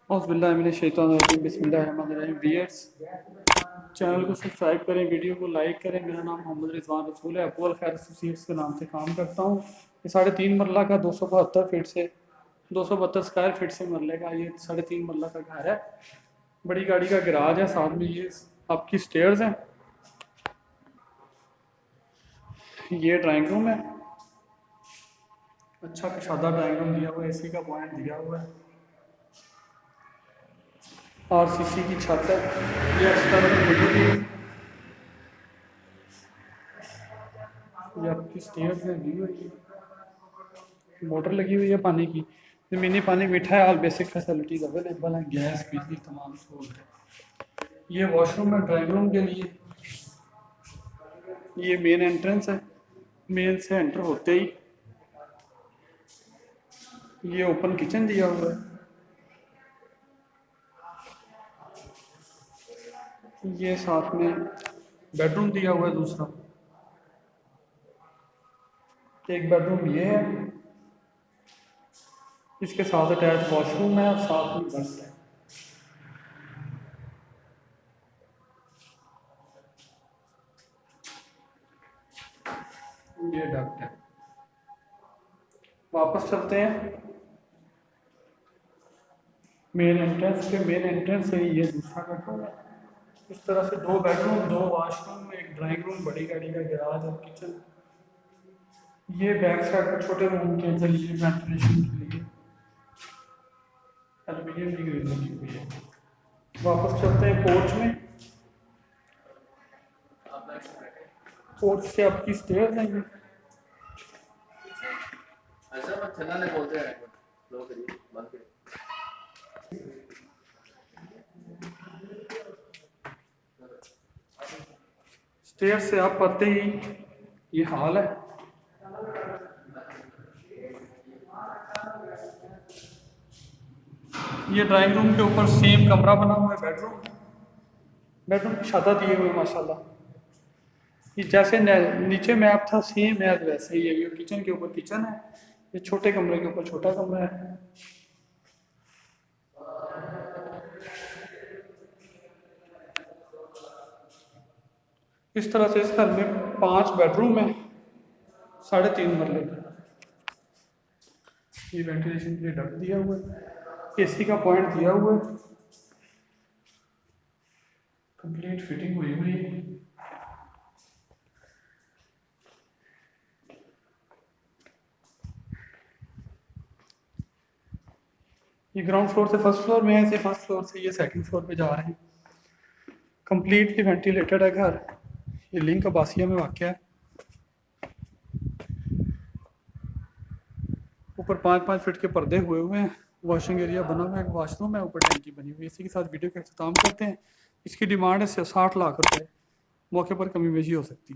औज़ुबिल्लाहिमिनश्शैतानिर्रजीम बिस्मिल्लाहिर्रहमानिर्रहीम। Viewers, channel को subscribe करें, वीडियो को लाइक करें। मेरा नाम मोहम्मद रिजवान रसूल है, अब्बुल खैर एसोसिएट्स के नाम से काम करता हूँ। ये 3.5 मरला का 272 फीट से 272 स्क्वायर फीट से मरले का ये 3.5 मरला का घर है। बड़ी गाड़ी का गराज है, साथ में ये आपकी स्टेयर्स हैं। ये ड्राइंग रूम है, अच्छा कशादा ड्राइंग रूम दिया हुआ है, एसी का पॉइंट दिया हुआ है, आरसीसी की छत है। ये एक्सटर्नल ये आपकी स्टेयर्स है, व्यू है, ये मोटर लगी हुई है पानी की, ज़मीनी पानी मीठा है। ऑल बेसिक फैसिलिटीज अवेलेबल हैं, गैस बिजली तमाम सहूलत है। ये वॉशरूम है ड्राइंग रूम के लिए। ये मेन एंट्रेंस है, मेन से एंटर होते ही ये ओपन किचन दिया हुआ है। ये साथ में बेडरूम दिया हुआ है दूसरा, एक बेडरूम ये है, इसके साथ अटैच वॉशरूम है और साथ में बस है। ये डक्ट है। वापस चलते हैं मेन एंट्रेंस पे। मेन एंट्रेंस से ये दूसरा बेडरूम है। इस तरह से 2 बेडरूम, 2 वॉशरूम, एक ड्राइंग रूम, बड़ी गाड़ी का गैराज और किचन। ये बैक साइड पर छोटे रूम के लिए वेंटिलेशन के लिए एल्यूमिनियम की ग्रिल लगी हुई है। वापस चलते हैं पोर्च में। पोर्च से आपकी स्टेयर्स हैं। स्टेयर से आप आते ही ये हॉल है। ये ड्राइंग रूम के ऊपर सेम कमरा बना हुआ है, बेडरूम। बेडरूम की छाता दिए हुए माशाल्लाह। ये जैसे नीचे मैप था सेम है वैसे ही है। ये किचन के ऊपर किचन है, ये छोटे कमरे के ऊपर छोटा कमरा है। इस तरह से इस घर में 5 बेडरूम है, 3.5 मरले का। ये वेंटिलेशन के लिए डक्ट दिया हुआ है, एसी का पॉइंट दिया हुआ है, कंप्लीट फिटिंग हुई हुई है। ये ग्राउंड फ्लोर से फर्स्ट फ्लोर में है, इसे फर्स्ट फ्लोर से ये सेकंड फ्लोर पे जा रहे हैं। कंप्लीटली वेंटिलेटेड है घर। ये लिंक अब्बासिया में वाक़या है। ऊपर 5-5 फीट के पर्दे हुए हुए हैं, वॉशिंग एरिया बना हुआ है, एक वॉशरूम है, ऊपर टैंकी बनी हुई है। इसी के साथ वीडियो का अख्ताम करते हैं। इसकी डिमांड है 60 लाख रुपए, मौके पर कमी बेशी हो सकती है।